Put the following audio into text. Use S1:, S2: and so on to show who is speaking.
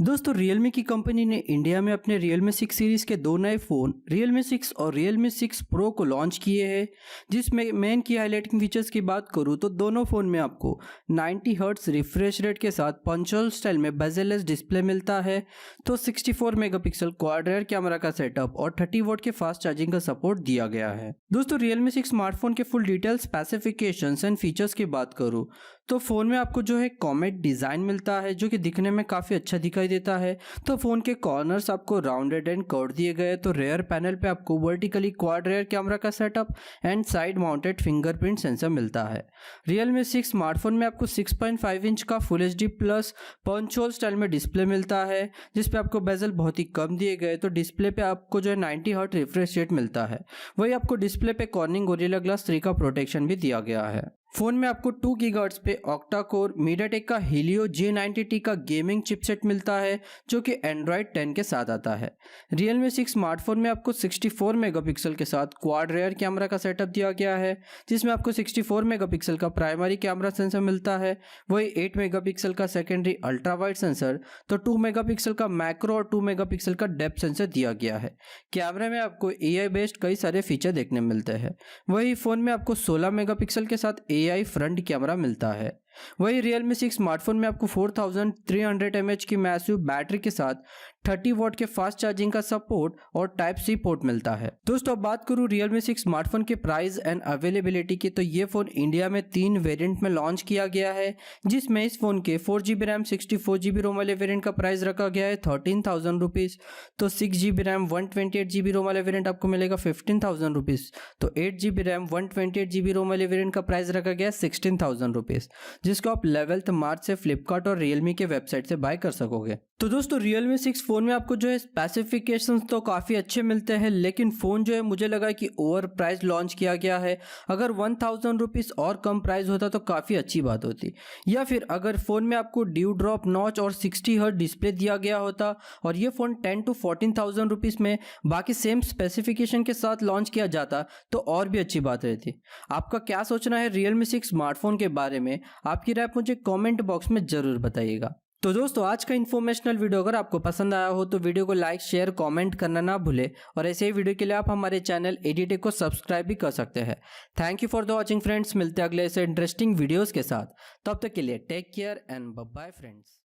S1: दोस्तों Realme की company ने इंडिया में अपने Realme 6 सीरीज़ के दो नए फ़ोन Realme 6 और Realme 6 Pro को लॉन्च किए हैं। जिसमें मेन की हाईलाइटिंग फीचर्स की बात करूँ तो दोनों फ़ोन में आपको 90 हर्ट्ज रिफ्रेश रेट के साथ पंचोल स्टाइल में बेजल-लेस डिस्प्ले मिलता है। तो 64 मेगापिक्सल क्वाड रेयर कैमरा का सेटअप और 30 वॉट के फास्ट चार्जिंग का सपोर्ट दिया गया है। दोस्तों Realme 6 स्मार्टफोन के full detail specifications and features की बात करूँ तो फ़ोन में आपको जो है कॉमेट डिज़ाइन मिलता है जो कि दिखने में काफ़ी अच्छा दिखाई देता है। तो फ़ोन के कॉर्नर्स आपको राउंडेड एंड कर्व दिए गए। तो रेयर पैनल पे आपको वर्टिकली क्वाड रेयर कैमरा का setup and side mounted fingerprint sensor मिलता है। Realme 6 स्मार्टफोन में आपको 6.5 इंच का full HD plus punch hole style में डिस्प्ले मिलता है जिसपे आपको बेजल बहुत ही कम दिए गए। तो डिस्प्ले पे आपको जो है 90 हर्ट्ज रिफ्रेश रेट मिलता है। वही आपको डिस्प्ले पे कॉर्निंग गोरिल्ला ग्लास 3 का प्रोटेक्शन भी दिया गया है। फ़ोन में आपको 2 गीगाहर्ट्ज पे ऑक्टा कोर मीडियाटेक का Helio G90T का गेमिंग चिपसेट मिलता है जो कि Android 10 के साथ आता है। Realme 6 स्मार्टफोन में आपको 64 मेगापिक्सल के साथ क्वाड रेयर कैमरा का सेटअप दिया गया है जिसमें आपको 64 मेगापिक्सल का प्राइमरी कैमरा सेंसर मिलता है। वही 8 मेगापिक्सल का सेकेंडरी अल्ट्रा वाइड सेंसर, तो 2 मेगापिक्सल का मैक्रो और 2 मेगापिक्सल का डेप्थ सेंसर दिया गया है। कैमरे में आपको AI बेस्ड कई सारे फीचर देखने मिलते हैं। वही फ़ोन में आपको 16 मेगापिक्सल के साथ AI फ्रंट कैमरा मिलता है। वही Realme 6 स्मार्टफोन में आपको 4300 mAh की मैसिव बैटरी के साथ 30 वॉट के फास्ट चार्जिंग का सपोर्ट और टाइप सी पोर्ट मिलता है। दोस्तों अब बात करूं Realme 6 स्मार्टफोन के प्राइस एंड अवेलेबिलिटी की, तो ये फ़ोन इंडिया में 3 वेरिएंट में लॉन्च किया गया है जिसमें इस फ़ोन के 4GB रैम 64GB रोम वाले वेरिएंट का प्राइस रखा गया है 13,000 रुपीज़। तो 6GB रैम 128GB रोम वाले वेरिएंट आपको मिलेगा 15,000 रुपीज़। तो 8GB रैम 128GB रोम वाले वेरिएंट का प्राइस रखा गया है 16,000 रुपीज़, जिसको आप 11 मार्च से फ्लिपकार्ट और Realme के वेबसाइट से बाय कर सकोगे। तो दोस्तों Realme 6 फ़ोन में आपको जो है स्पेसिफिकेशंस तो काफ़ी अच्छे मिलते हैं, लेकिन फ़ोन जो है मुझे लगा कि ओवर प्राइस लॉन्च किया गया है। अगर 1000 रुपीज़ और कम प्राइस होता तो काफ़ी अच्छी बात होती, या फिर अगर फ़ोन में आपको ड्यू ड्रॉप नॉच और 60 हर्ट्ज डिस्प्ले दिया गया होता और ये फ़ोन 10 to 14,000 रुपीज़ में बाकी सेम स्पेसिफिकेशन के साथ लॉन्च किया जाता तो और भी अच्छी बात रहती। आपका क्या सोचना है Realme 6 स्मार्टफोन के बारे में? आपकी राय मुझे कमेंट बॉक्स में ज़रूर बताइएगा। तो दोस्तों आज का इन्फॉर्मेशनल वीडियो अगर आपको पसंद आया हो तो वीडियो को लाइक शेयर कमेंट करना ना भूले, और ऐसे ही वीडियो के लिए आप हमारे चैनल ADTech को सब्सक्राइब भी कर सकते हैं। Thank you for the watching friends. मिलते हैं अगले ऐसे इंटरेस्टिंग वीडियोस के साथ। तब तक के लिए take care and bye bye friends.